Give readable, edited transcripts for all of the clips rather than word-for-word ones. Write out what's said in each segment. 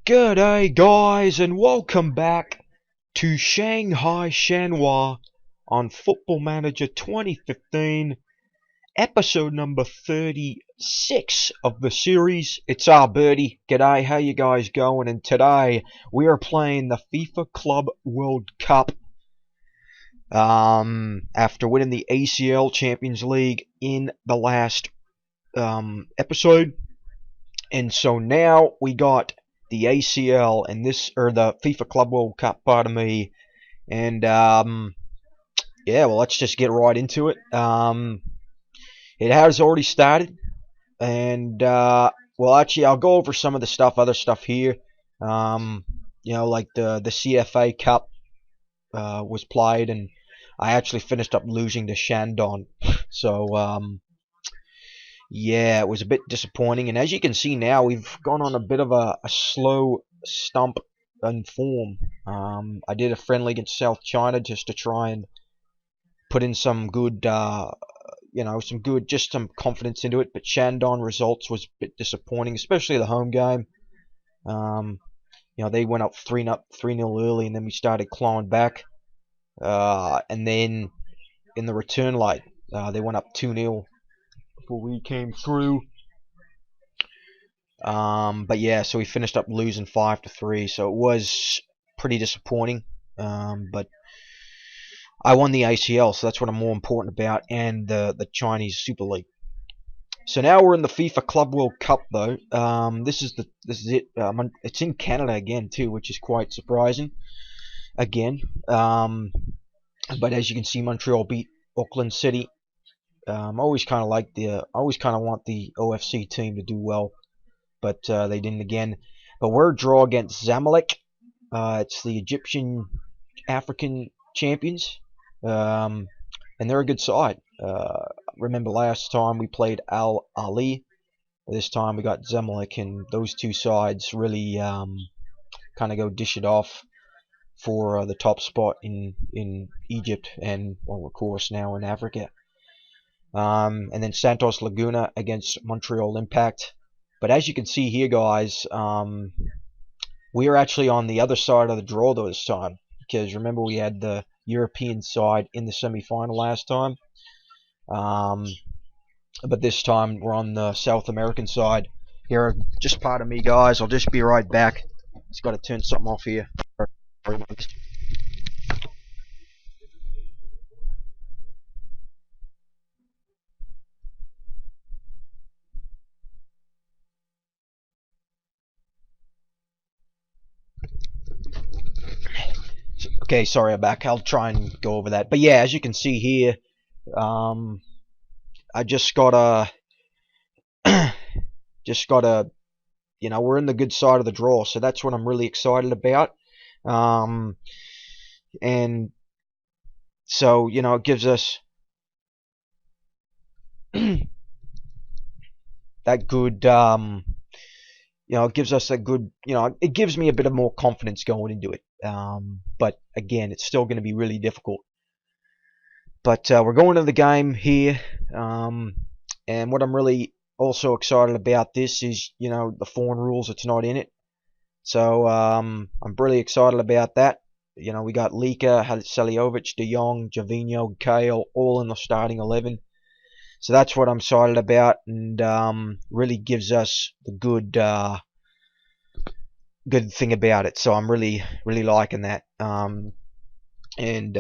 G'day guys and welcome back to Shanghai Shenhua on Football Manager 2015, episode number 36 of the series. It's our birdie. G'day, how you guys going? And today we are playing the FIFA Club World Cup after winning the ACL Champions League in the last episode. And so now we got the ACL and the FIFA Club World Cup, pardon me. And yeah, well, let's just get right into it. It has already started, and well, actually, I'll go over some of the other stuff here. Like the CFA Cup was played, and I actually finished up losing to Shandong. So yeah, it was a bit disappointing, and as you can see now, we've gone on a bit of a slow stump in form. I did a friendly against South China just to try and put in some good, some confidence into it, but Shandong results was a bit disappointing, especially the home game. They went up 3-0 early, and then we started clawing back, and then in the return leg, they went up 2-0. Before we came through. But yeah, so we finished up losing 5-3, so it was pretty disappointing. But I won the ACL, so that's what I'm more important about, and the Chinese Super League. So now we're in the FIFA Club World Cup, though. This is it. It's in Canada again too, which is quite surprising. Again, but as you can see, Montreal beat Auckland City. I always kind of want the OFC team to do well, but they didn't again. But we're a draw against Zamalek. It's the Egyptian African champions, and they're a good side. Remember last time we played Al Ali. This time we got Zamalek, and those two sides really kind of go dish it off for the top spot in Egypt, and well, of course now in Africa. And then Santos Laguna against Montreal Impact. But as you can see here, guys, we are actually on the other side of the draw this time, because remember we had the European side in the semi-final last time. But this time we're on the South American side. Here, just pardon me, guys. I'll just be right back. Just got to turn something off here. Okay, sorry, I'm back. I'll try and go over that. But yeah, as you can see here, I just gotta, we're in the good side of the draw, so that's what I'm really excited about. And so, it gives us that good, it gives us a good, it gives me a bit of more confidence going into it. But again, it's still going to be really difficult. But we're going to the game here, and what I'm really also excited about this is, the foreign rules. It's not in it, so I'm really excited about that. We got Lika, Saliovic, De Jong, Javinho, Kale, all in the starting 11. So that's what I'm excited about, and really gives us the good thing about it. So I'm really liking that. And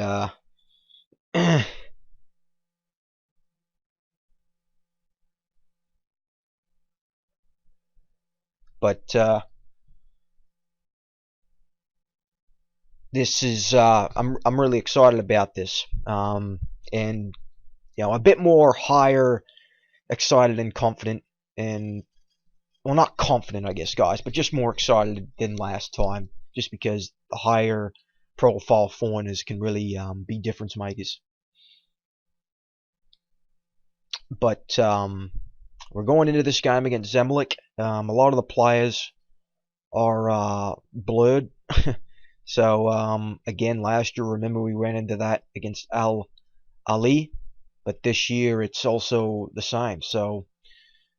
but this is I'm really excited about this. And a bit more higher, excited and confident, and well, not confident, I guess, guys, but just more excited than last time, just because the higher profile foreigners can really be difference makers. But we're going into this game against Zamalek. A lot of the players are blurred. So again, last year, remember we ran into that against Al Ali, but this year it's also the same. So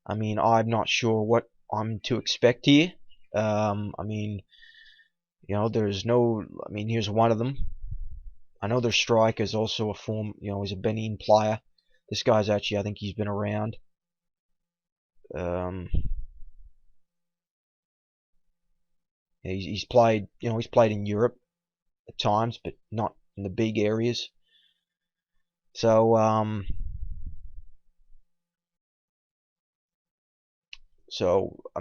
I mean, I'm not sure what I'm to expect here. I mean, there's no. I mean, here's one of them. I know their striker is also a he's a Benin player. This guy's actually, I think he's been around. Yeah, he's played, he's played in Europe at times, but not in the big areas. So, I'm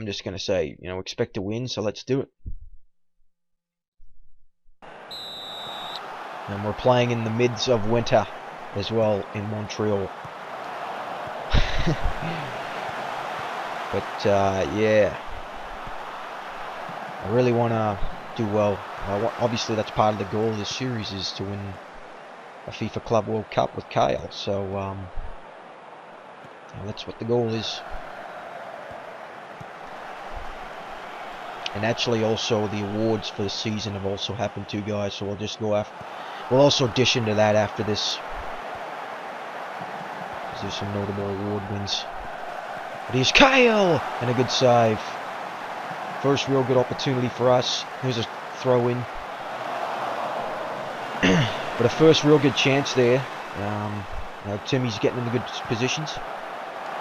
just gonna say, expect to win. So let's do it. And we're playing in the midst of winter as well in Montreal. But yeah, I really want to do well. Obviously, that's part of the goal of this series, is to win a FIFA Club World Cup with Kyle. So that's what the goal is. And actually, also the awards for the season have also happened too, guys. So we'll just go after. We'll also dish into that after this. There's some notable award wins. But here's Kyle! And a good save. First real good opportunity for us. Here's a throw in. But a first real good chance there. Timmy's getting in the good positions.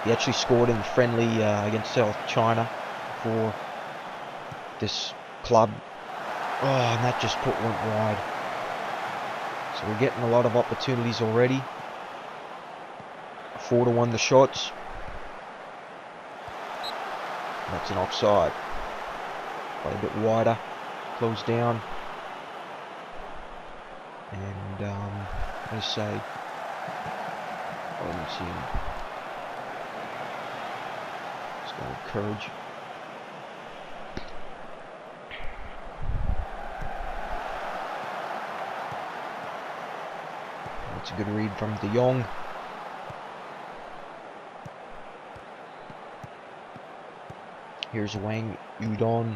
He actually scored in the friendly against South China for this club. Oh, and that just went wide. So we're getting a lot of opportunities already. 4-1 the shots. That's an offside. Play a bit wider. Close down. And let's say, let me see. Let's go with courage. That's a good read from De Jong. Here's Wang Udon.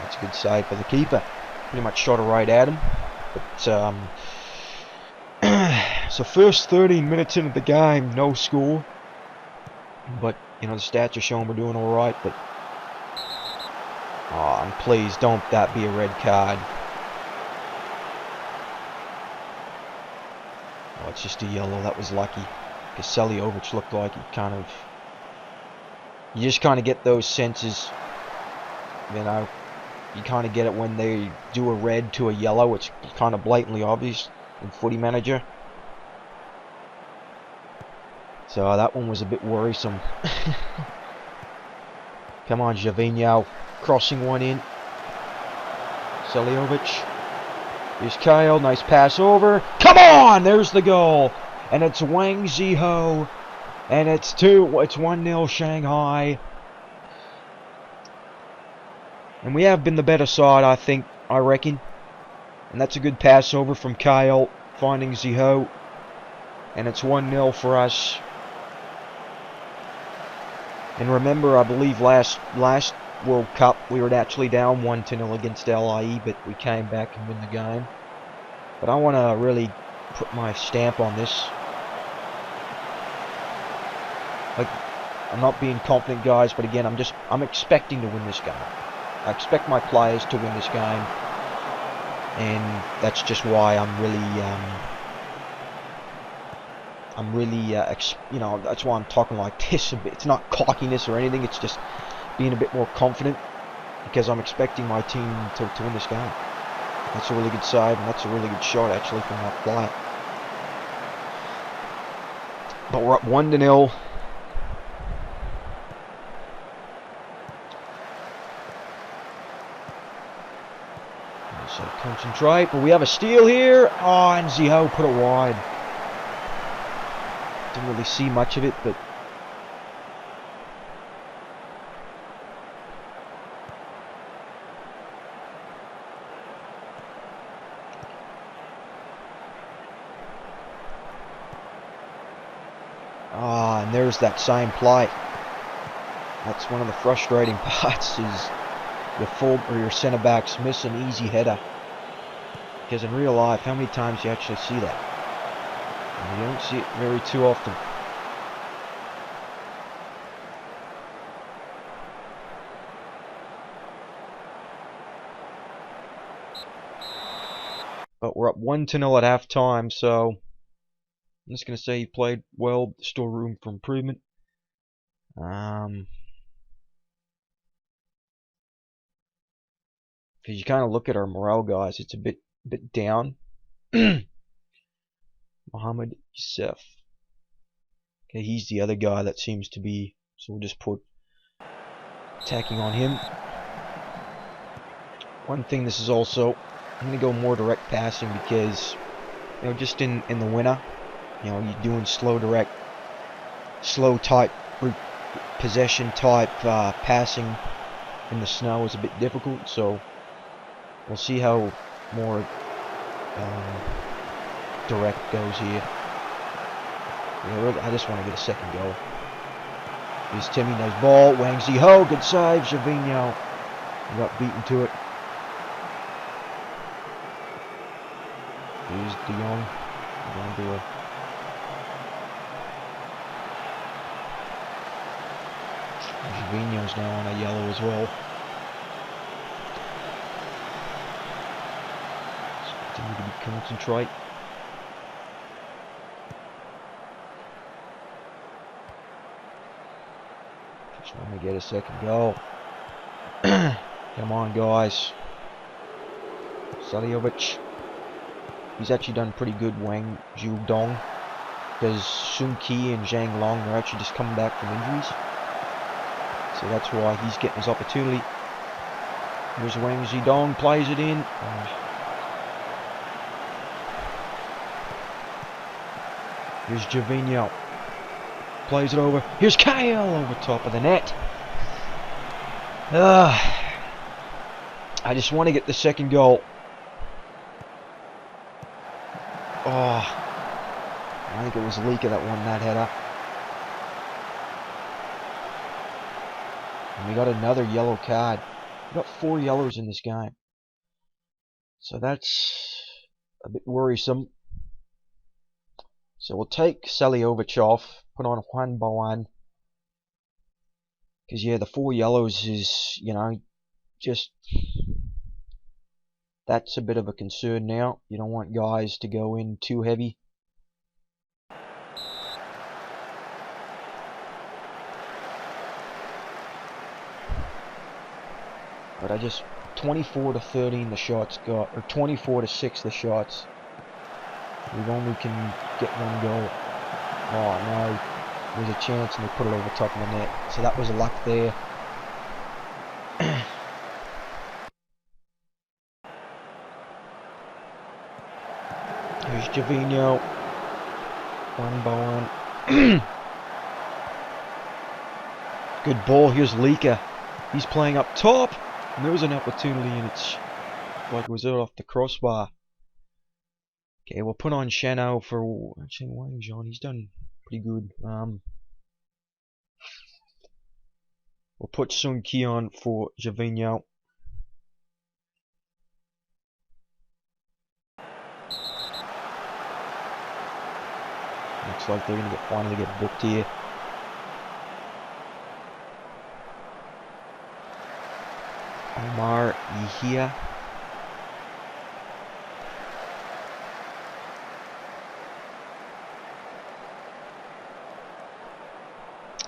That's a good save for the keeper. Pretty much shot it right at him. But so first 13 minutes into the game, no score. But the stats are showing we're doing all right. But and please don't that be a red card. Oh, it's just a yellow. That was lucky. Because Seljovic looked like he kind of. You just kind of get those senses, you kind of get it when they do a red to a yellow. It's kind of blatantly obvious in Footy Manager. So that one was a bit worrisome. Come on, Javinho, crossing one in. Seljovic. Here's Kyle, nice pass over. Come on, there's the goal. And it's Wang Ziho. And it's 1-0 Shanghai. And we have been the better side, I reckon. And that's a good pass over from Kyle, finding Ziho. And it's 1-0 for us. And remember, I believe last World Cup, we were actually down 1-0 against LIE, but we came back and won the game. But I want to really put my stamp on this. I'm not being confident, guys, but again, I'm expecting to win this game. I expect my players to win this game, and that's just why I'm really, that's why I'm talking like this a bit. It's not cockiness or anything. It's just being a bit more confident because I'm expecting my team to win this game. That's a really good save, and that's a really good shot actually from that player. But we're up 1-0. So concentrate, but we have a steal here. Oh, and Ziho put it wide. Didn't really see much of it, but and there's that same play. That's one of the frustrating parts, is your centre backs miss an easy header. Because in real life, how many times do you actually see that? And you don't see it very too often. But we're up 1-0 at halftime, so I'm just going to say he played well, still room for improvement. Because you kind of look at our morale, guys, it's a bit down. Mohammed Youssef. Okay, he's the other guy that seems to be, so we'll just put attacking on him. One thing, this is also, I'm going to go more direct passing because, you know, just in the winter, you know, you're doing slow type possession type passing in the snow is a bit difficult, so we'll see how more direct goes here. Yeah, I just want to get a second goal. Here's Timmy, nice ball. Wang Ziho, good save. Javinho, he got beaten to it. Here's De Jong. Going to a Javinho's now on a yellow as well. Just continue to concentrate. Trying to get a second goal. Come on, guys. Saliovic. He's actually done pretty good, Wang Zhudong. Because Sun Qi and Zhang Long are actually just coming back from injuries. So that's why he's getting his opportunity. Here's Wang Zhudong, plays it in. Here's Javinho. Plays it over. Here's Kyle over top of the net. I just want to get the second goal. Oh, I think it was Lika that won that header. And we got another yellow card. We got 4 yellows in this game. So that's a bit worrisome. So we'll take Saliovic off, put on Juan Bowen. Because, yeah, the 4 yellows is, you know, just... That's a bit of a concern now. You don't want guys to go in too heavy. But I just... 24-13 the shots got... Or 24-6 the shots. We've only can get 1 goal. Oh no, there's a chance and they put it over top of the net. So that was luck there. Here's Javinho. Juan Bowen. Good ball. Here's Lika. He's playing up top. And there was an opportunity and it's like it was out off the crossbar. Okay, we'll put on Shenhua for actually Wang Zhong. He's done pretty good. We'll put Sun Qi on for Javinho. Looks like they're gonna finally get booked here. Omar Yehia.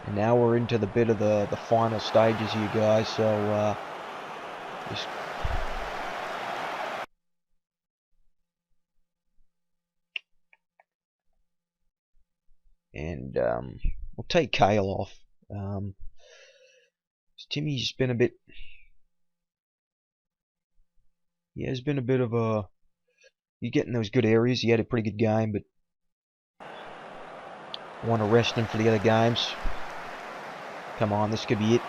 And now we're into the bit of the final stages here, guys. So just and we'll take Kale off. Timmy's been a bit. He has been a bit of a. You get in those good areas. He had a pretty good game, but I want to rest him for the other games. Come on, this could be it.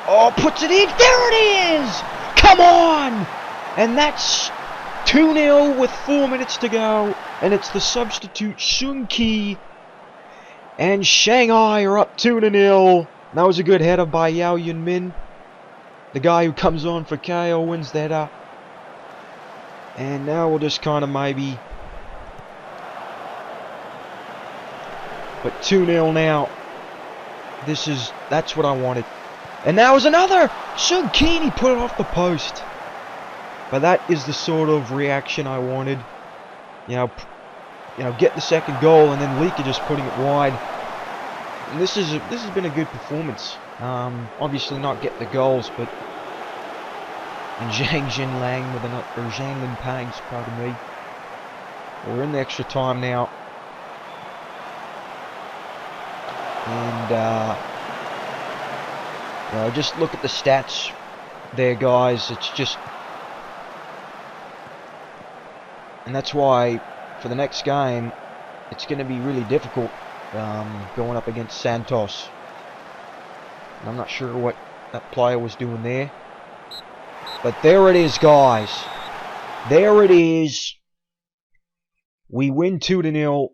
Oh, puts it in. There it is! Come on! And that's 2-0 with 4 minutes to go. And it's the substitute Sun Qi. And Shanghai are up 2-0. That was a good header by Yao Yunmin. The guy who comes on for KO wins the header. And now we'll just kind of maybe... But 2-0 now. That's what I wanted. And now is another! Sun Qi, he put it off the post. But that is the sort of reaction I wanted. You know, get the second goal and then Leaker just putting it wide. And this has been a good performance. Obviously not get the goals, but and Zhang Jinlang with another, or Zhang Linpang, pardon me. We're in the extra time now, and just look at the stats there, guys. It's just, and that's why for the next game, it's going to be really difficult going up against Santos. And I'm not sure what that player was doing there. But there it is, guys. There it is. We win 2-0.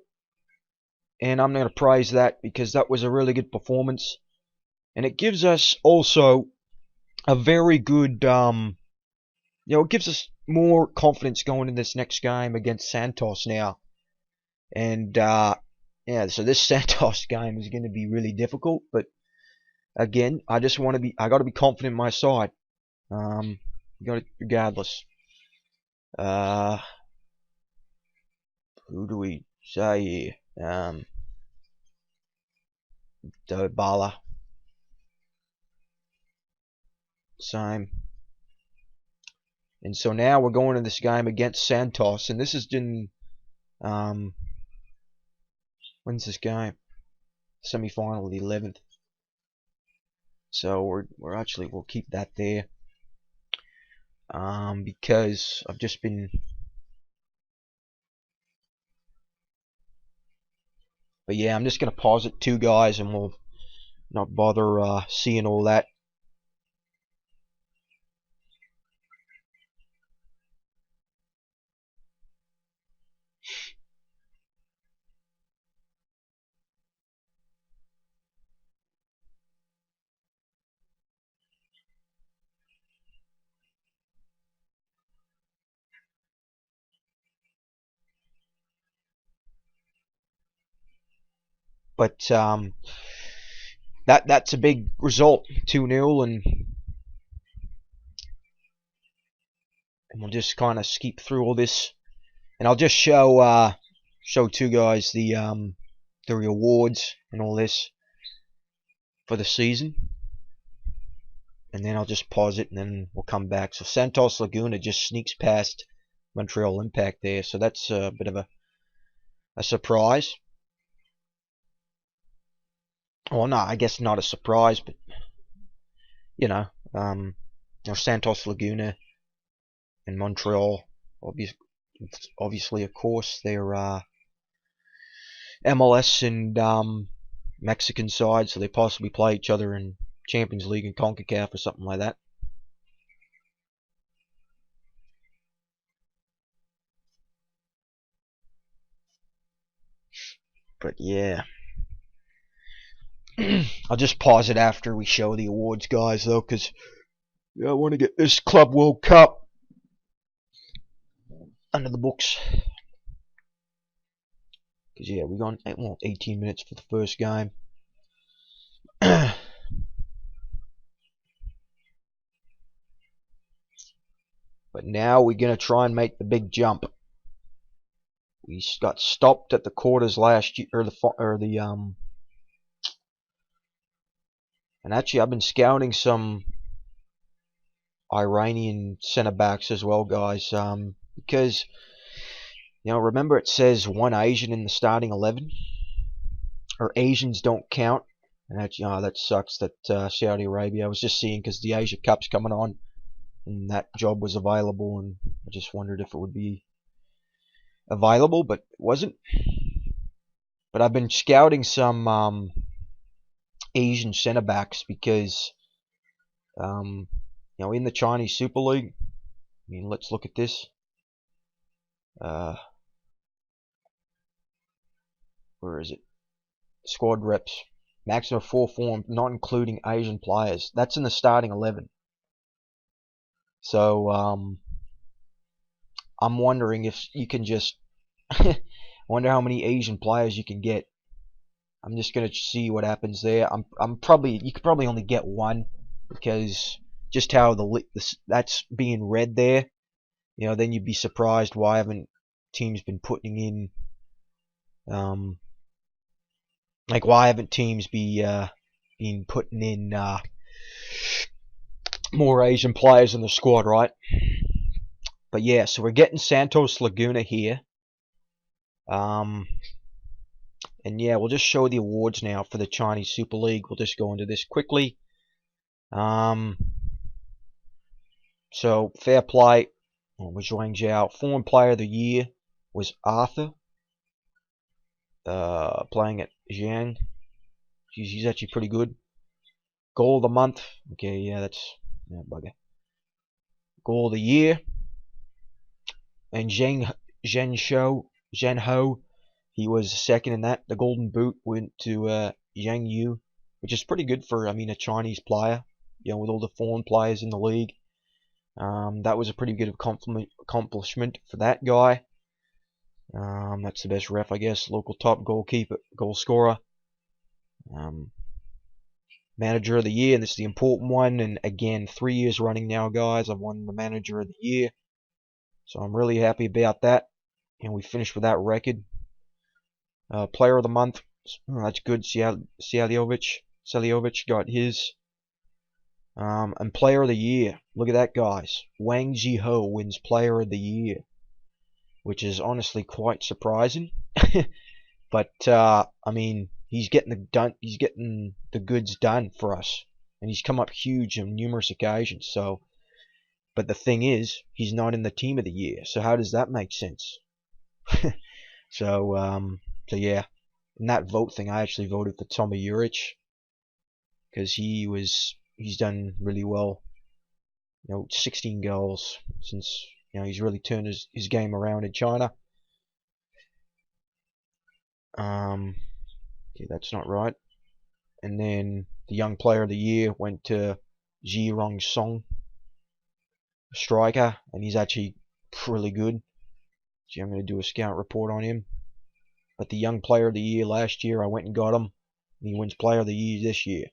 And I'm going to praise that because that was a really good performance. And it gives us also a very good, it gives us more confidence going in this next game against Santos now. And, yeah, so this Santos game is going to be really difficult. But, again, I got to be confident in my side. Regardless. Who do we say here? Dobala. Same. And so now we're going to this game against Santos, and this is in when's this game? Semi-final, the 11th. So we'll keep that there. Because I've just been. But yeah, I'm just gonna pause it too, guys, and we'll not bother seeing all that. But that's a big result, 2-0, and we'll just kind of skip through all this, and I'll just show to guys the rewards and all this for the season, and then I'll just pause it and then we'll come back. So Santos Laguna just sneaks past Montreal Impact there, so that's a bit of a surprise. Well, no, I guess not a surprise, but Santos Laguna and Montreal, obviously, of course, they're MLS and Mexican side, so they possibly play each other in Champions League and CONCACAF or something like that. But yeah. I'll just pause it after we show the awards, guys, though, because I want to get this Club World Cup under the books. Because, yeah, we got 18 minutes for the first game. But now we're going to try and make the big jump. We got stopped at the quarters last year, and actually I've been scouting some Iranian centre backs as well, guys, because remember it says one Asian in the starting 11, or Asians don't count, and that sucks that Saudi Arabia. I was just seeing because the Asia Cup's coming on, and that job was available, and I just wondered if it would be available, but it wasn't. But I've been scouting some Asian centre backs because in the Chinese Super League, I mean, let's look at this. Where is it? Squad reps. Maximum 4 form, not including Asian players. That's in the starting 11. So, I'm wondering if you can just... wonder how many Asian players you can get. I'm just going to see what happens there. You could probably only get one, because just how that's being read there. then you'd be surprised why haven't teams been putting in, like why haven't teams been putting in more Asian players in the squad, right? But yeah, so we're getting Santos Laguna here. And yeah, we'll just show the awards now for the Chinese Super League. We'll just go into this quickly. So fair play was Wang Zhao. Foreign Player of the Year was Arthur, playing at Jiang. He's actually pretty good. Goal of the month. Okay, yeah, that's bugger. Goal of the year. And Zhenhua, he was second in that. The Golden Boot went to Zhang Yu, which is pretty good for, a Chinese player. With all the foreign players in the league. That was a pretty good accomplishment for that guy. That's the best ref, I guess. Local top goalkeeper, goal scorer. Manager of the Year, and this is the important one. And again, 3 years running now, guys, I've won the Manager of the Year. So I'm really happy about that. And we finished with that record. Player of the Month, that's good. Seliovic got his. And Player of the Year, look at that, guys. Wang Zhiho wins Player of the Year, which is honestly quite surprising. But he's getting the goods done for us, and he's come up huge on numerous occasions. So, but the thing is, he's not in the Team of the Year. So how does that make sense? So yeah, in that vote thing, I actually voted for Tommy Juric because he's done really well. 16 goals since he's really turned his game around in China. Okay, that's not right. And then the Young Player of the Year went to Ji Rong Song, striker, and he's actually really good. So I'm going to do a scout report on him. But the Young Player of the Year last year, I went and got him. And he wins Player of the Year this year.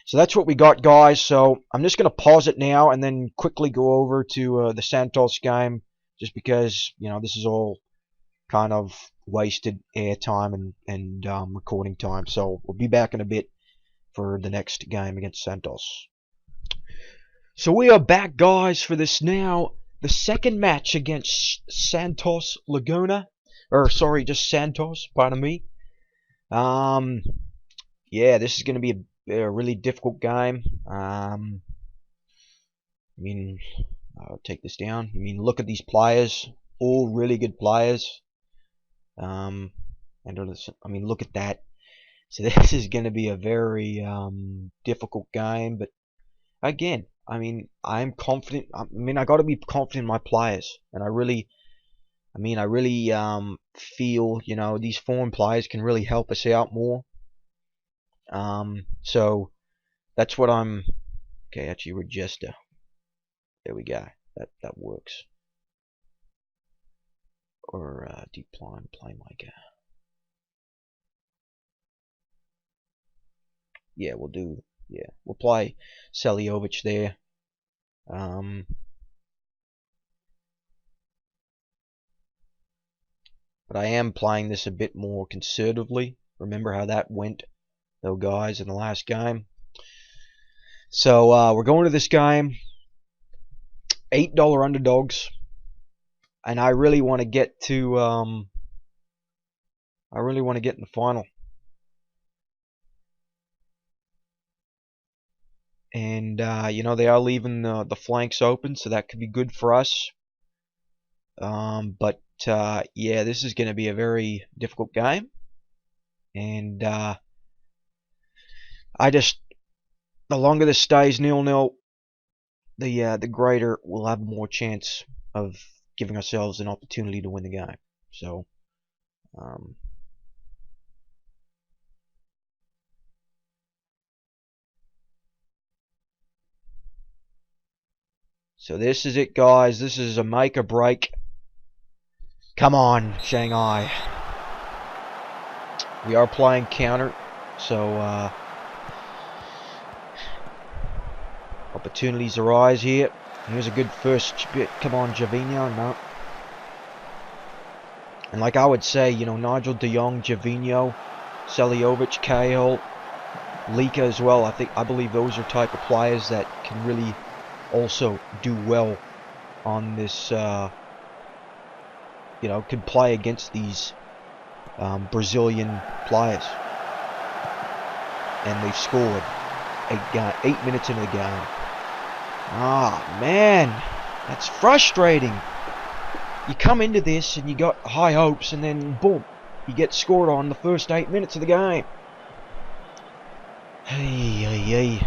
So that's what we got, guys. So I'm just going to pause it now and then quickly go over to the Santos game, just because this is all kind of wasted airtime and recording time. So we'll be back in a bit for the next game against Santos. So we are back, guys, for this now. The second match against Santos Laguna. Or, sorry, just Santos, pardon me. Yeah, this is going to be a really difficult game. I'll take this down. Look at these players. All really good players. Look at that. So this is going to be a very difficult game. But again, I'm confident. I got to be confident in my players, and I really feel these foreign players can really help us out more. So that's what I'm. Okay, actually, register. There we go. That works. Or decline playmaker. Yeah, we'll do. Yeah, we'll play Seliovic there. But I am playing this a bit more conservatively. Remember how that went, though, guys, in the last game. So we're going to this game. $8 underdogs, and I really want to get to. I really want to get in the final. And they are leaving the flanks open, so that could be good for us. But yeah, this is going to be a very difficult game, and the longer this stays 0-0, the greater we'll have more chance of giving ourselves an opportunity to win the game. So so this is it, guys. This is a make or break. Come on, Shanghai. We are playing counter, so up a opportunities arise here. Here's a good first bit. Come on, Javinho. No. And like I would say, you know, Nigel de Jong, Javinho, Seljovic, Cahill, Lika as well. I believe those are type of players that can really also do well on this. You know, could play against these Brazilian players. And they've scored 8 minutes into the game. Ah, man, that's frustrating. You come into this and you got high hopes, and then boom, you get scored on the first 8 minutes of the game. Hey.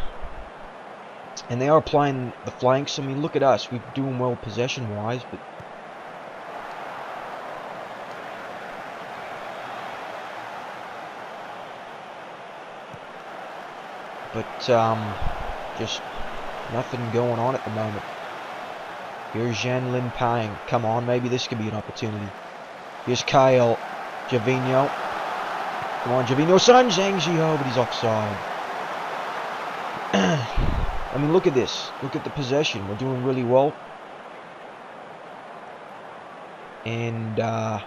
And they are playing the flanks. I mean, look at us. We're doing well possession-wise, but just nothing going on at the moment. Here's Zhan Lin Pang. Come on, maybe this could be an opportunity. Here's Kyle. Javinho. Come on, Javinho. Son Zhang Zhiho, but he's offside. I mean, look at this. Look at the possession. We're doing really well. And, come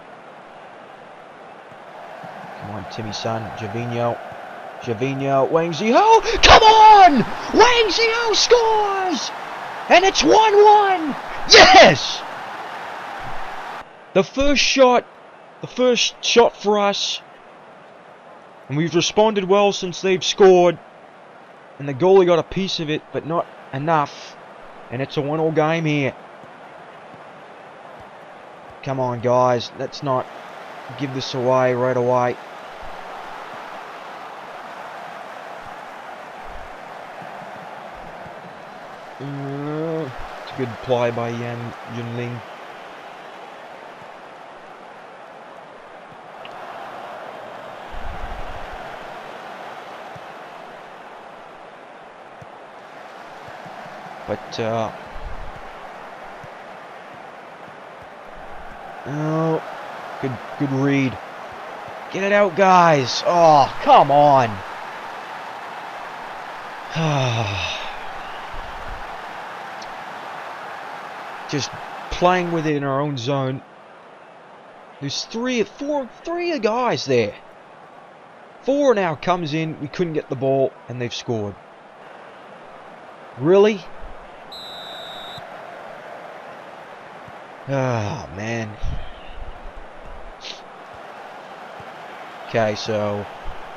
on, Timmy Son. Javinho. Wang Zhiho. Come on! Wang Zhiho scores! And it's 1-1! Yes! The first shot for us. And we've responded well since they've scored. And the goalie got a piece of it, but not enough. And it's a 1-1 game here. Come on, guys. Let's not give this away right away. It's a good play by Yan Yunling. But oh, good read. Get it out, guys. Oh, come on. Just playing within our own zone. There's three guys there. 4 now comes in. We couldn't get the ball, and they've scored. Really? Oh, man. Okay, so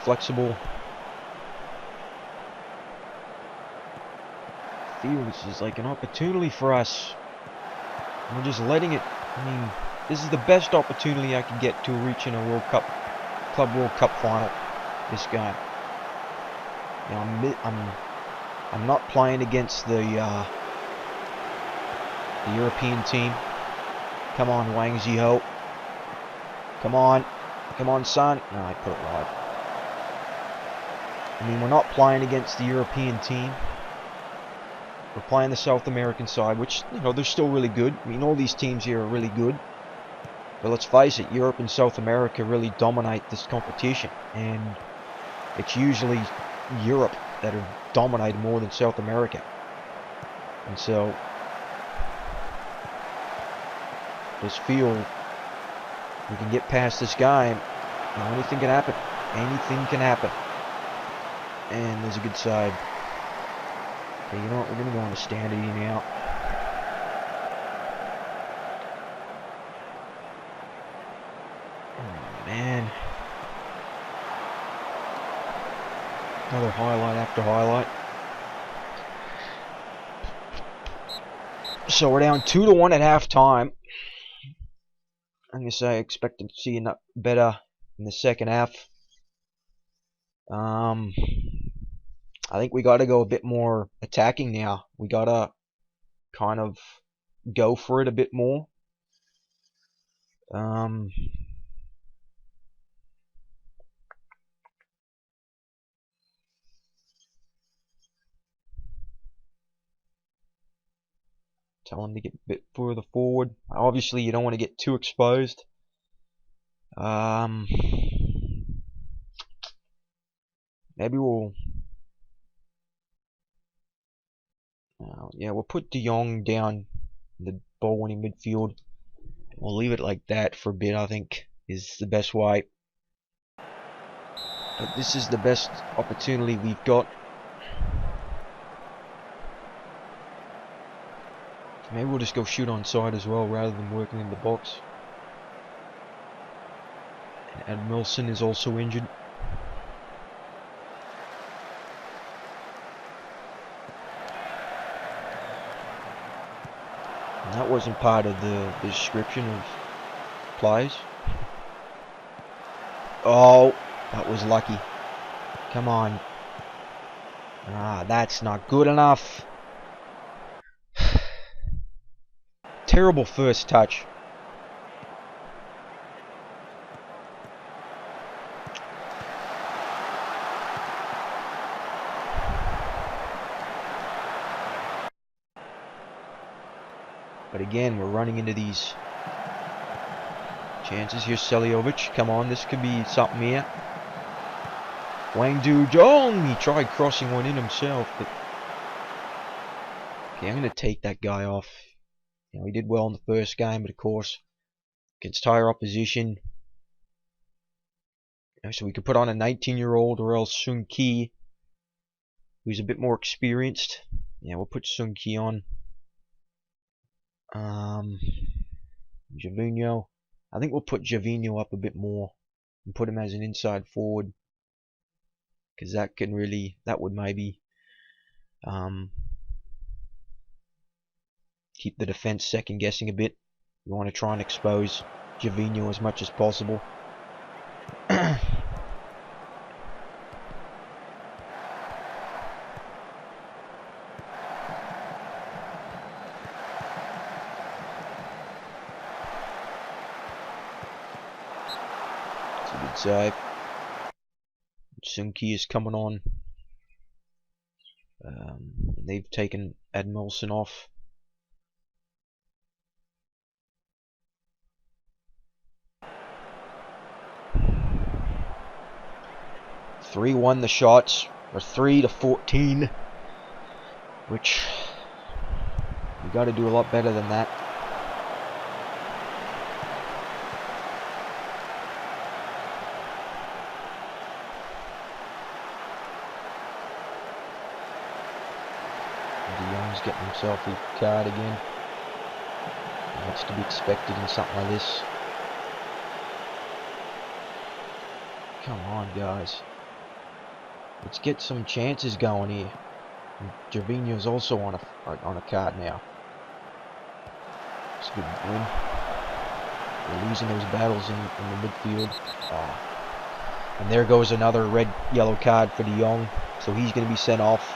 flexible. Feel this is like an opportunity for us. We're just letting it. I mean, this is the best opportunity I could get to reach in a World Cup, Club World Cup final. This guy. You know, I'm not playing against the European team. Come on, Wang Zhiho. Come on, son. No, I put it right. I mean, we're not playing against the European team. We're playing the South American side, which, you know, they're still really good. I mean, all these teams here are really good. But let's face it, Europe and South America really dominate this competition. And it's usually Europe that are dominated more than South America. And so, just feel we can get past this game. You know, anything can happen. Anything can happen. And there's a good side. Okay, you know what? We're going to go on to standard now. Oh, man. Another highlight after highlight. So we're down 2-1 at half-time. I'm going to say I expected to see better in the second half. I think we got to go a bit more attacking now. We got to kind of go for it a bit more. Tell him to get a bit further forward. Obviously, you don't want to get too exposed. Maybe we'll Yeah, we'll put De Jong down the ball winning midfield. We'll leave it like that for a bit, I think, is the best way. But this is the best opportunity we've got. Maybe we'll just go shoot on side as well rather than working in the box. And Admilson is also injured. And that wasn't part of the description of plays. Oh, that was lucky. Come on. Ah, that's not good enough. Terrible first touch. But again, we're running into these chances. Here's Seljovic. Come on, this could be something here. Wang Du-jong! He tried crossing one in himself, but... Okay, I'm going to take that guy off. You know, he did well in the first game, but of course, against higher opposition. You know, so we could put on a 19-year-old or else Sung Ki, who's a bit more experienced. Yeah, we'll put Sung Ki on. Javinho. I think we'll put Javinho up a bit more and put him as an inside forward, because that would maybe keep the defense second guessing a bit. We want to try and expose Javinho as much as possible. It's a good save. Sunki is coming on. They've taken Admilson off. Three won the shots, or 3-14, which we got to do a lot better than that. De Jong's getting himself a card again. That's to be expected in something like this. Come on, guys. Let's get some chances going here. Gervinho's also on a card now. It's a good win. We're losing those battles in the midfield. And there goes another red-yellow card for De Jong. So he's going to be sent off.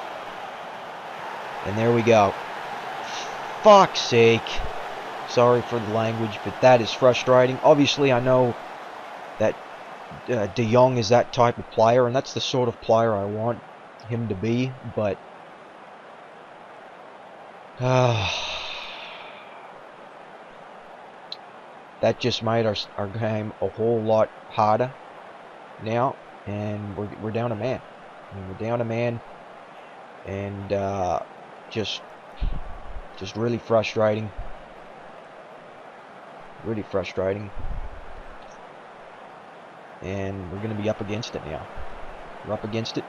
And there we go. Fuck's sake. Sorry for the language, but that is frustrating. Obviously, I know that De Jong is that type of player, and that's the sort of player I want him to be, but that just made our game a whole lot harder now, and we're down a man. I mean, we're down a man, and just really frustrating. Really frustrating. And we're going to be up against it now. We're up against it.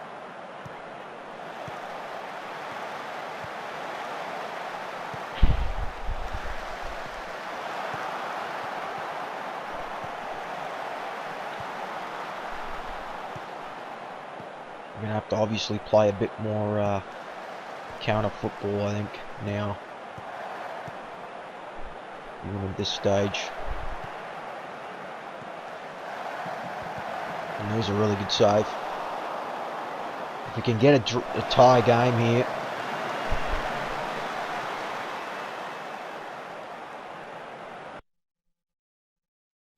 We're going to have to obviously play a bit more counter football, I think, now. Even at this stage. And there's a really good save. If we can get a tie game here.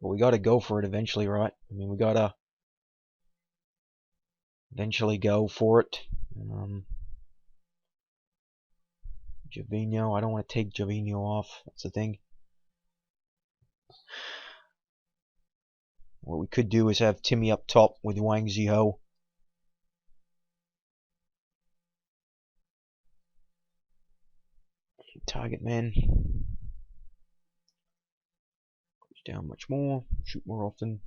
But we got to go for it eventually, right? I mean, we got to eventually go for it. Javinho, I don't want to take Javinho off. That's the thing. What we could do is have Timmy up top with Wang Ziho. target man. Down much more. Shoot more often.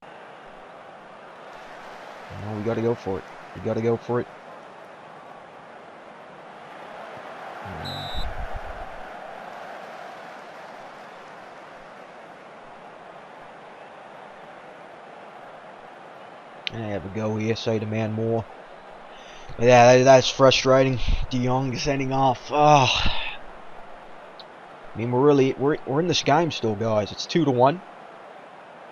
Oh, we gotta go for it. We gotta go for it. And I have a go here, say the man more. But yeah, that's frustrating. De Jong sending off. Oh. I mean, we're in this game still, guys. It's 2-1.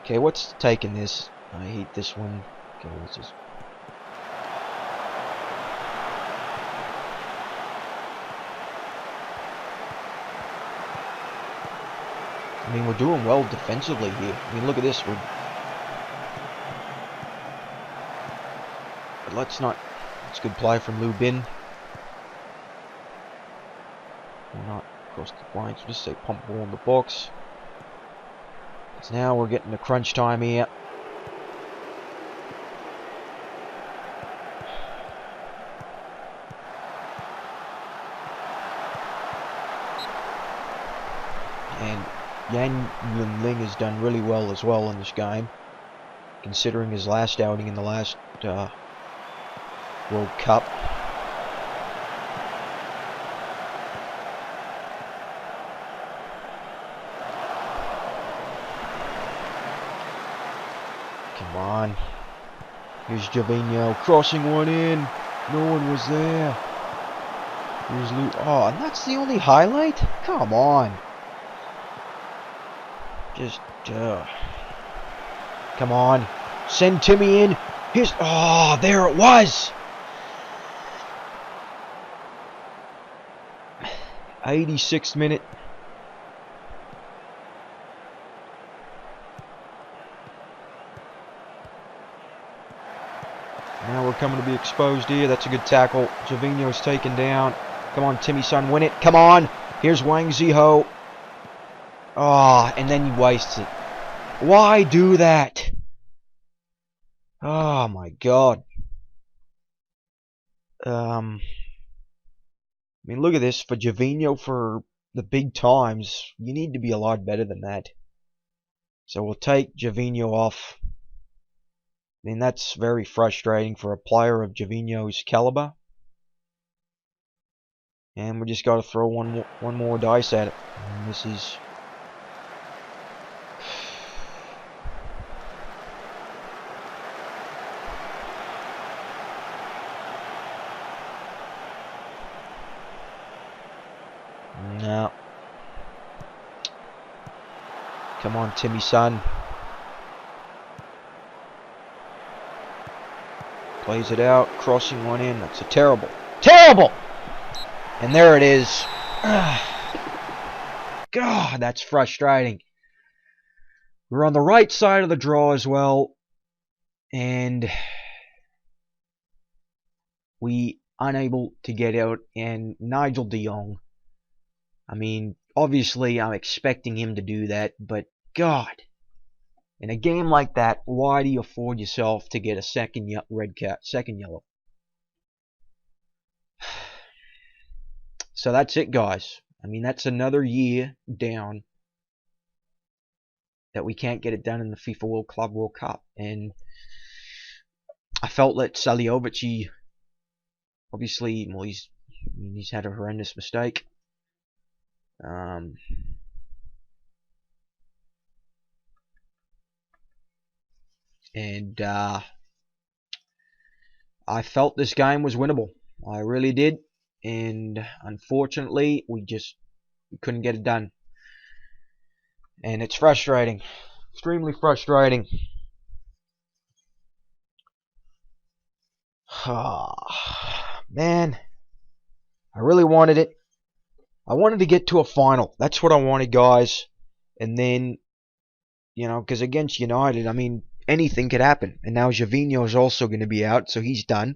Okay, what's taking this? I hate this one. Okay, let's just. I mean, we're doing well defensively here. I mean, look at this. But let's not. It's good play from Lu Bin. We're not across the lines. We'll just say pump ball in the box. So now we're getting to crunch time here. And Yan Yunling has done really well as well in this game, considering his last outing in the last World Cup. Come on. Here's Javinho crossing one in. No one was there. Here's Lu. Oh, and that's the only highlight? Come on. Just, come on. Send Timmy in. Here's, oh, there it was. 86th minute. Now we're coming to be exposed here. That's a good tackle. Javinho's taken down. Come on, Timmy Son, win it. Come on. Here's Wang Ziho. Ah, and then he wastes it. Why do that? Oh my God. I mean, look at this. For Javinho, for the big times, you need to be a lot better than that. So we'll take Javinho off. I mean, that's very frustrating for a player of Javinho's caliber. And we just got to throw one more dice at it. And this is... No. Come on, Timmy Son. Plays it out, crossing one in. That's a terrible. And there it is. God, that's frustrating. We're on the right side of the draw as well. And we unable to get out. And Nigel de Jong. I mean, obviously I'm expecting him to do that. But God. In a game like that, why do you afford yourself to get a second red card, second yellow? So that's it, guys. I mean, that's another year down that we can't get it done in the FIFA World Cup. And I felt that Saliovic, obviously, well, he's had a horrendous mistake. And I felt this game was winnable. I really did. And unfortunately, we couldn't get it done. And it's frustrating. Extremely frustrating. Man, I really wanted it. I wanted to get to a final. That's what I wanted, guys. And then, you know, because against United, I mean, anything could happen. And now Javinho is also going to be out, so he's done.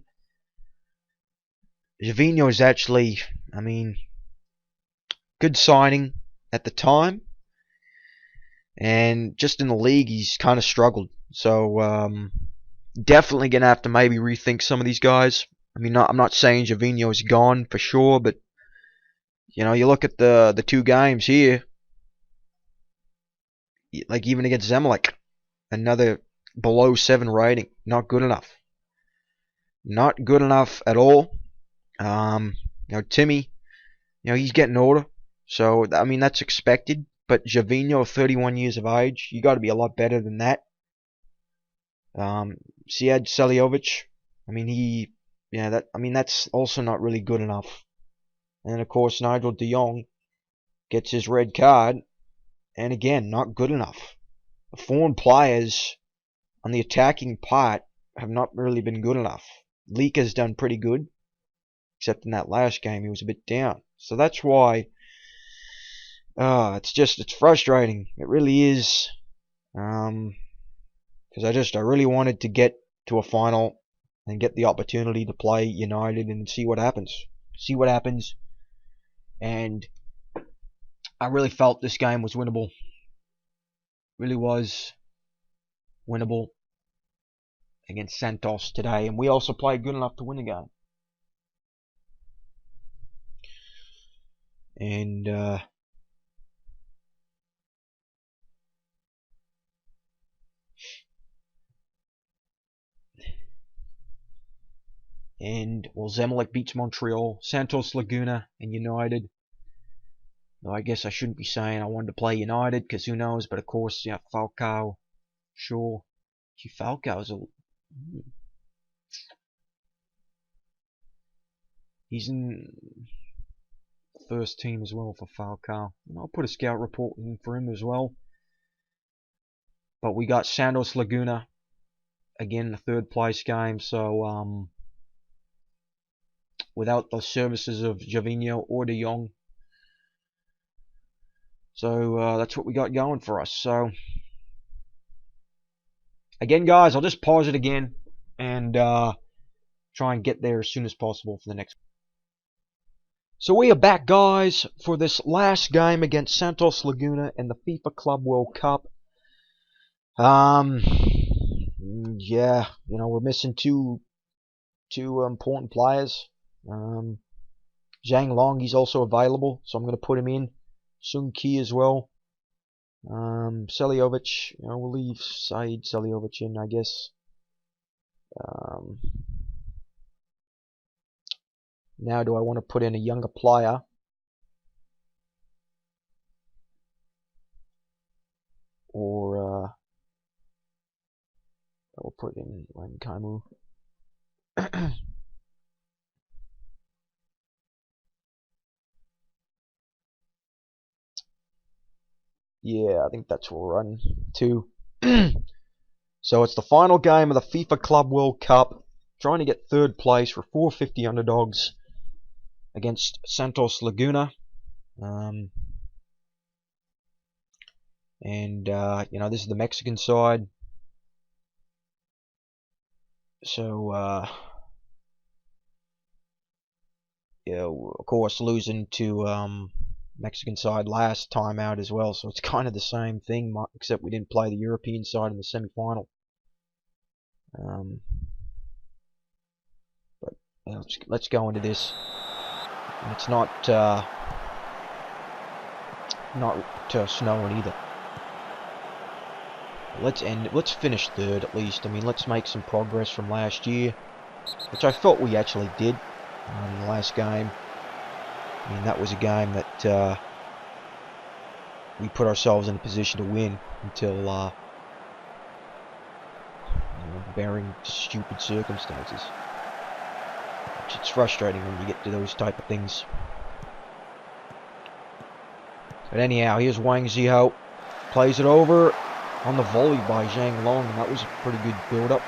Javinho is actually, I mean, good signing at the time. And just in the league, he's kind of struggled. So, definitely going to have to maybe rethink some of these guys. I mean, I'm not saying Gervinho is gone for sure, but you know, you look at the two games here, like even against Zamalek, another below 7 rating, not good enough, not good enough at all. You know, Timmy, you know, he's getting older, so I mean that's expected. But Gervinho, 31 years of age, you got to be a lot better than that. Sead Seljovic, I mean that's also not really good enough. And of course Nigel De Jong gets his red card, and again not good enough. The foreign players on the attacking part have not really been good enough. Leek has done pretty good, except in that last game he was a bit down. So that's why it's frustrating. It really is. Because I really wanted to get to a final and get the opportunity to play United and see what happens. See what happens. And I really felt this game was winnable. Really was winnable against Santos today. And we also played good enough to win the game. And well, Zamalek beats Montreal, Santos Laguna, and United. Though I guess I shouldn't be saying I wanted to play United, because who knows, but of course, yeah, Falcao, sure. Gee, Falcao's he's in the first team as well for Falcao. And I'll put a scout report in for him as well. But we got Santos Laguna, again, the third place game, so without the services of Gervinho or De Jong. So that's what we got going for us. So again, guys, I'll just pause it again and try and get there as soon as possible for the next. So we are back, guys, for this last game against Santos Laguna in the FIFA Club World Cup. Yeah, you know, we're missing two important players. Zhang Long, he's also available, so I'm going to put him in. Sung Ki as well. Seljovic, you know, we'll leave Said Seljovic in, I guess. Now, do I want to put in a younger player? Or I'll put in Kaimu. Yeah, I think that's what we'll run to. So it's the final game of the FIFA Club World Cup. Trying to get third place for 450 underdogs against Santos Laguna. You know, this is the Mexican side. So, yeah, of course, losing to Mexican side last time out as well. So it's kind of the same thing, except we didn't play the European side in the semi-final. But you know, let's go into this. And it's not snowing either. Let's finish third at least. I mean, let's make some progress from last year, which I felt we actually did in the last game. I mean, that was a game that we put ourselves in a position to win until, you know, bearing stupid circumstances. It's frustrating when you get to those type of things. But anyhow, here's Wang Zihao. Plays it over on the volley by Zhang Long, and that was a pretty good build-up.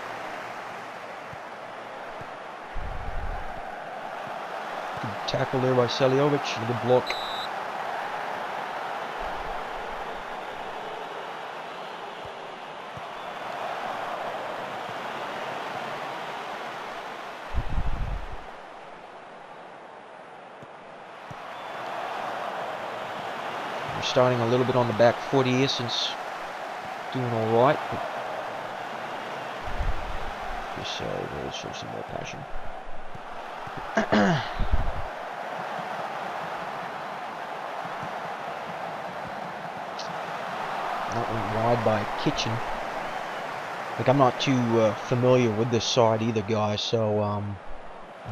Good tackle there by Seljovic, and a good block. We're starting a little bit on the back foot here since doing alright, but just we'll show some more passion. That went wide by Kitchen. Like, I'm not too familiar with this side either, guys, so I'm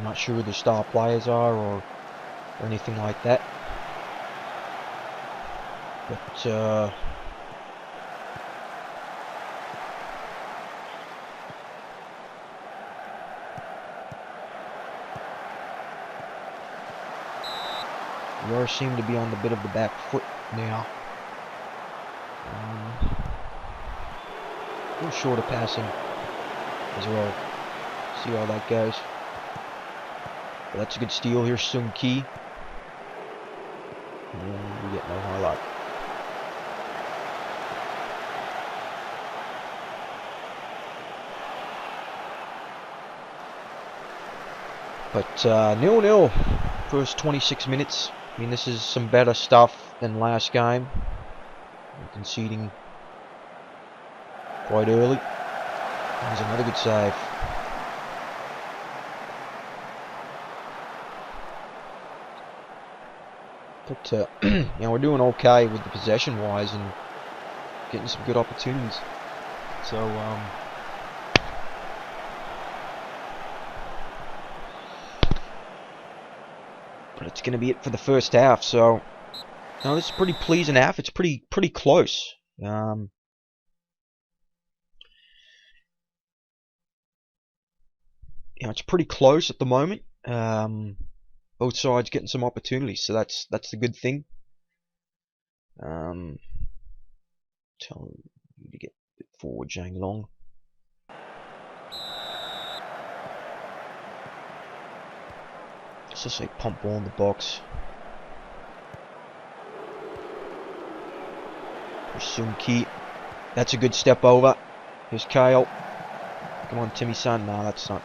not sure who the star players are or anything like that. But we are seem to be on the bit of the back foot now. A little shorter passing as well. See how that goes. But that's a good steal. Here's Sung Ki. And we get no highlight. But 0-0 first 26 minutes. I mean, this is some better stuff than last game. We're conceding quite early. There's another good save. But you know, we're doing okay with the possession wise and getting some good opportunities. So but it's going to be it for the first half. So no, this is a pretty pleasing half. It's pretty close. You know, it's pretty close at the moment. Both sides getting some opportunities, so that's the good thing. Tell him to get forward, Zhang Long. Let's just say pump ball in the box. Here's Sung Ki. That's a good step over. Here's Kyle. Come on, Timmy-san. No, that's not.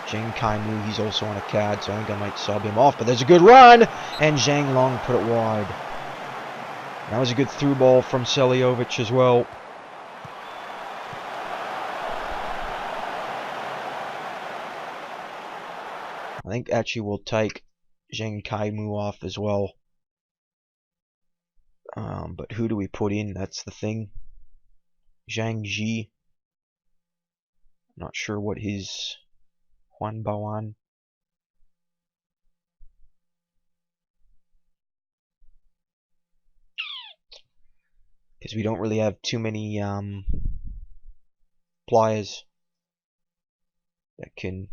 Zheng Kai-Mu, he's also on a card, so I think I might sub him off. But there's a good run, and Zhang Long put it wide. That was a good through ball from Seliovic as well. I think actually we'll take Zheng Kai-Mu off as well. But who do we put in? That's the thing. Zhang Ji. Not sure what his Juan Bawan. Because we don't really have too many players that can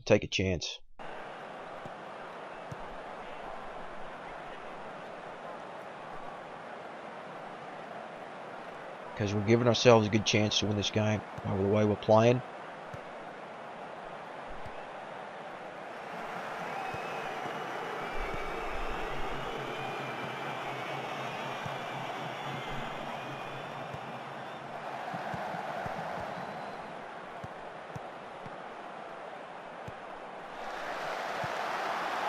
take a chance. Because we're giving ourselves a good chance to win this game over the way we're playing.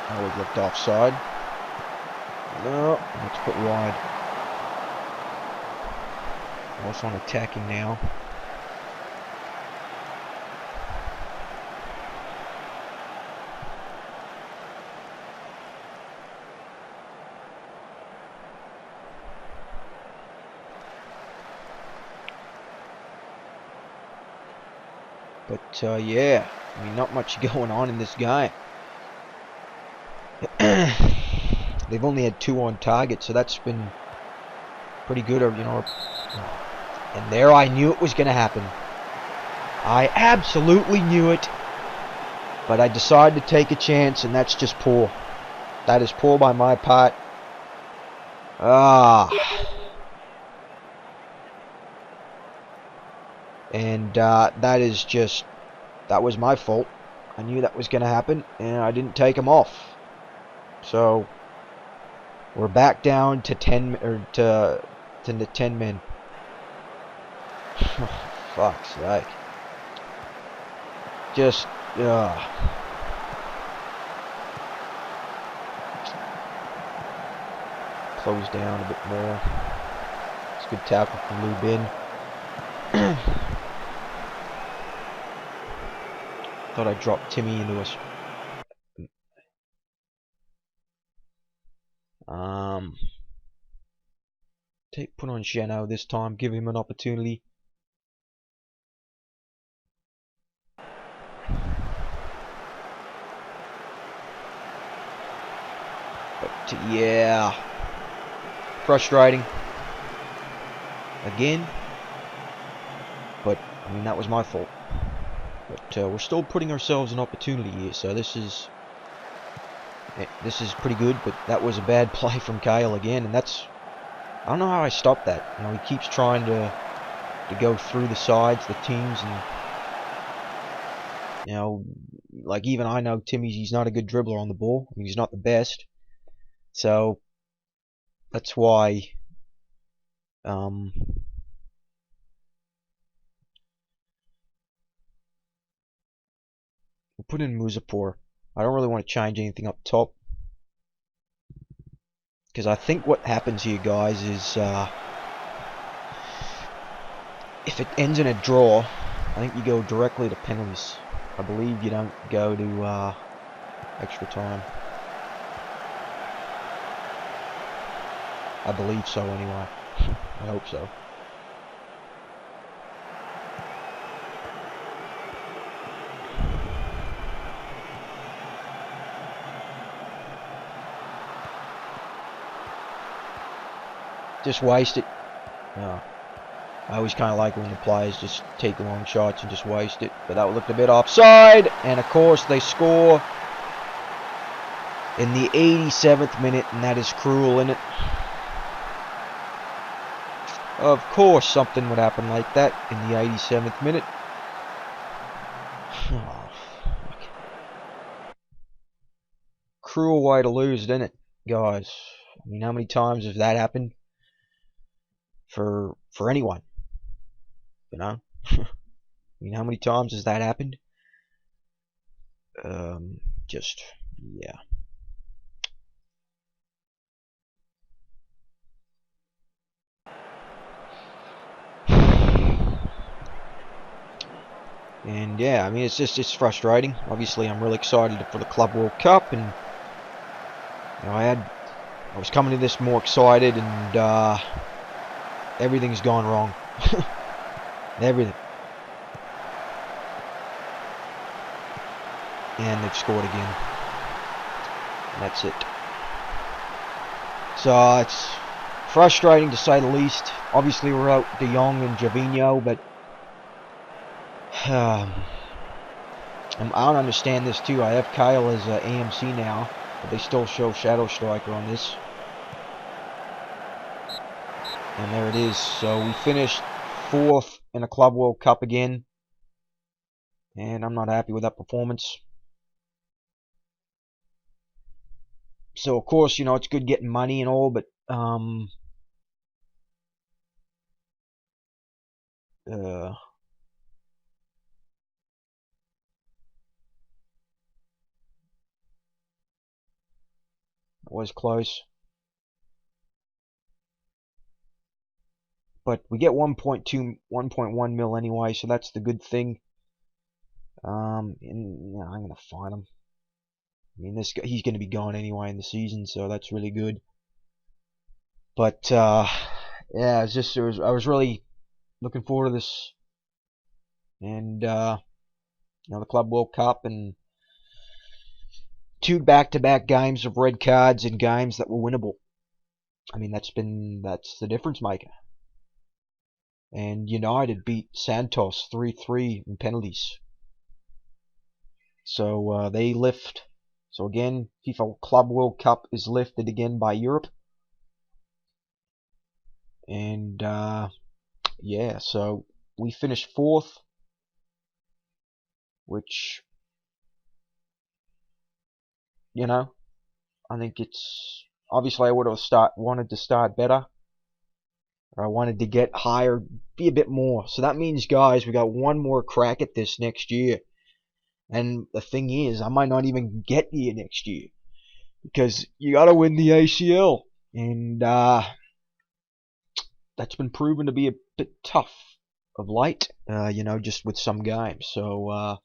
Oh, we've looked offside. No, let's put wide. Also on attacking now. But yeah, I mean, not much going on in this game. They've only had 2 on target, so that's been pretty good, you know. And there, I knew it was going to happen. I absolutely knew it. But I decided to take a chance, and that's just poor. That is poor by my part. And that is just... That was my fault. I knew that was going to happen, and I didn't take him off. So, we're back down to 10, or to the 10 men. Oh, fuck's sake. Just, close down a bit more. It's a good tackle from Lu Bin. Thought I dropped Timmy into a... put on Shenhua this time, give him an opportunity. But yeah, frustrating again. But I mean, that was my fault. But we're still putting ourselves an opportunity here, so this is pretty good. But that was a bad play from Kale again, and that's, I don't know how I stopped that. You know, he keeps trying to go through the sides, the teams, and you know, like even I know he's not a good dribbler on the ball. I mean, he's not the best, so that's why. We'll put in Muzapur. I don't really want to change anything up top, because I think what happens here, guys, is if it ends in a draw, I think you go directly to penalties. I believe you don't go to extra time. I believe so, anyway. I hope so. Just waste it. I always kind of like when the players just take long shots and just waste it. But that looked a bit offside. And of course they score in the 87th minute. And that is cruel, isn't it? Of course something would happen like that in the 87th minute. Oh, cruel way to lose, isn't it, guys? I mean, how many times has that happened for anyone? You know? I mean, how many times has that happened? Just, yeah. And yeah, I mean, it's frustrating. Obviously, I'm really excited for the Club World Cup, and you know, I was coming to this more excited, and everything's gone wrong. Everything. And they've scored again. And that's it. So it's frustrating to say the least. Obviously, we're out De Jong and Javinho, but I don't understand this too. I have Kyle as AMC now, but they still show Shadow Striker on this. And there it is. So we finished 4th in a Club World Cup again. And I'm not happy with that performance. So of course, you know, it's good getting money and all, but was close. But we get 1.1 mil anyway, so that's the good thing. And yeah, I'm gonna find him. I mean, this guy, he's gonna be gone anyway in the season, so that's really good. But yeah, I was really looking forward to this, and you know, the Club World Cup, and 2 back-to-back games of red cards in games that were winnable. I mean, that's the difference maker. And United beat Santos 3-3 in penalties. So they lift. So again, FIFA Club World Cup is lifted again by Europe. And yeah, so we finished 4th, which, you know, I think it's obviously I would have wanted to start better. I wanted to get higher, be a bit more. So that means, guys, we got one more crack at this next year. And the thing is, I might not even get here next year, because you got to win the ACL, and that's been proven to be a bit tough of late. You know, just with some games. So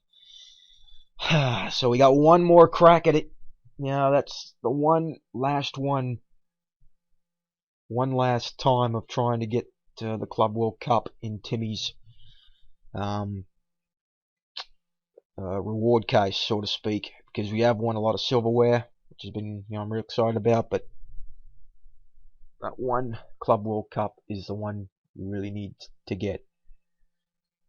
So we got one more crack at it. That's the one last time of trying to get the Club World Cup in Timmy's um, reward case, so to speak, because we have won a lot of silverware, which has been, I'm real excited about. But that one Club World Cup is the one we really need to get.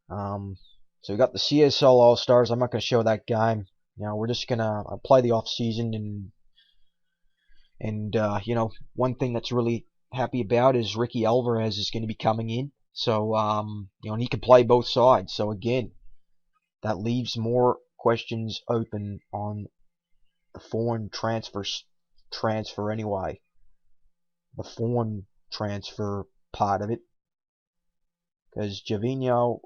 So we got the CSL All Stars. I'm not going to show that game. We're just gonna play the off season, and one thing that's really happy about is Ricky Alvarez is going to be coming in. So and he can play both sides. So again, that leaves more questions open on the foreign transfer anyway. The foreign transfer part of it, because Javinho,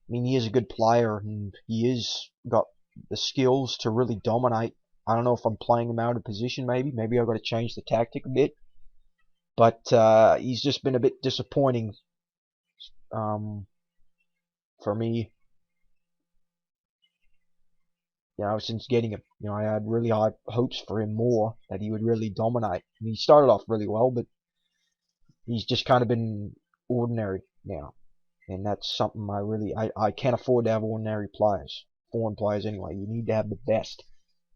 he is a good player and he is got the skills to really dominate. I don't know if I'm playing him out of position. Maybe I've got to change the tactic a bit. But he's just been a bit disappointing for me. Since getting him, I had really high hopes for him more, that he would really dominate. And he started off really well, but he's just kind of been ordinary now. And that's something I can't afford to have ordinary players. Foreign players anyway. You need to have the best.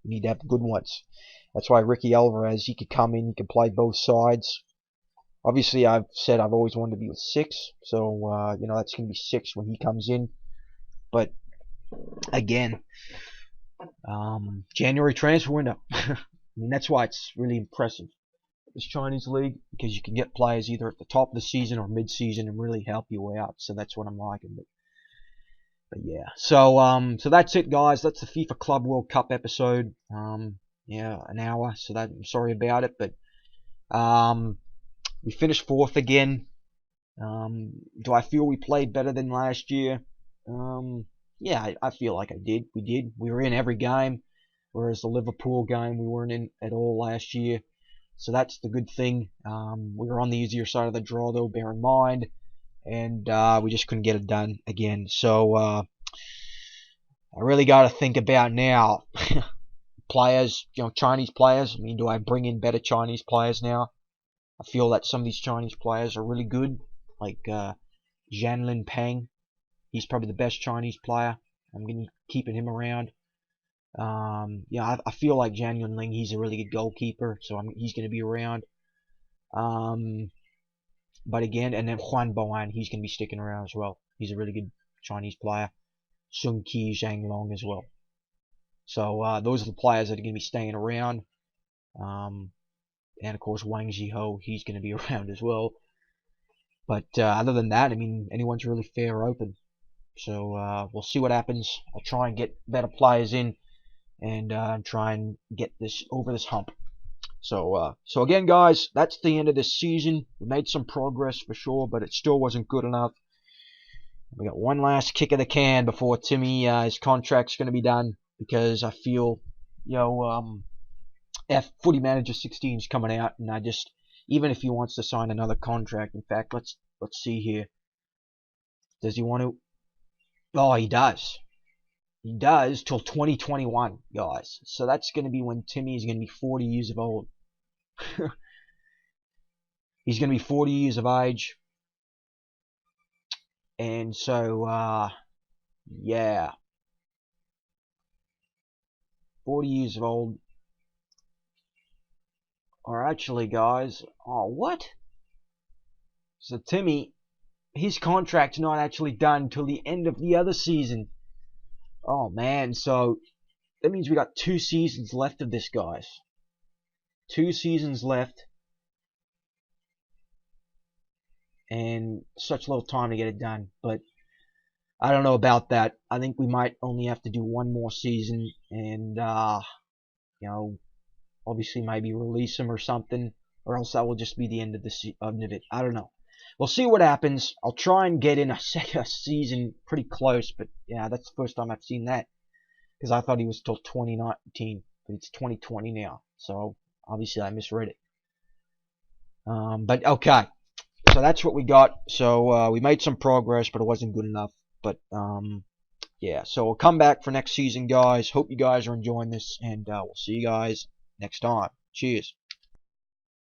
You need to have the good ones. That's why Ricky Alvarez, he could come in, he could play both sides. Obviously, I've said I've always wanted to be with 6, so that's going to be 6 when he comes in. But again, January transfer window. That's why it's really impressive, this Chinese league, because you can get players either at the top of the season or mid-season and really help you out. So that's what I'm liking. But yeah, so that's it, guys. That's the FIFA Club World Cup episode. An hour. So I'm sorry about it, but we finished 4th again. Do I feel we played better than last year? Yeah, I feel like I did. We did. We were in every game, whereas the Liverpool game we weren't in at all last year. So that's the good thing. We were on the easier side of the draw, though, bear in mind. And we just couldn't get it done again. So I really got to think about now players, Chinese players. Do I bring in better Chinese players now? I feel that some of these Chinese players are really good, like Zhanlin Peng. He's probably the best Chinese player. I'm going to keep him around. I feel like Zhang Yunling, he's a really good goalkeeper, so he's going to be around. But again, and then Huan Boan, he's going to be sticking around as well. He's a really good Chinese player. Sun Qi, Zhang Long as well. So those are the players that are going to be staying around. And of course, Wang Jiho, he's going to be around as well. But other than that, anyone's really fair or open. So we'll see what happens. I'll try and get better players in, and try and get this over this hump. So again, guys, that's the end of this season. We made some progress for sure, but it still wasn't good enough. We got one last kick of the can before Timmy, his contract's going to be done, because I feel, Footy Manager 16 is coming out, and even if he wants to sign another contract, in fact, let's see here. Does he want to? Oh, he does. He does till 2021, guys. So that's going to be when Timmy is going to be 40 years of old. He's going to be 40 years of age. And so, yeah. 40 years of old. Or actually, guys, what? So Timmy, his contract's not actually done till the end of the other season. Oh man, so that means we got 2 seasons left of this, guys. 2 seasons left. And such little time to get it done. But I don't know about that. I think we might only have to do 1 more season, and obviously maybe release him or something, or else that will just be the end of it. I don't know. We'll see what happens. I'll try and get in a second season pretty close, but yeah, that's the first time I've seen that, because I thought he was till 2019, but it's 2020 now. So obviously I misread it. But okay. So that's what we got. So we made some progress, but it wasn't good enough. But yeah, so we'll come back for next season, guys. Hope you guys are enjoying this, and we'll see you guys next time. Cheers.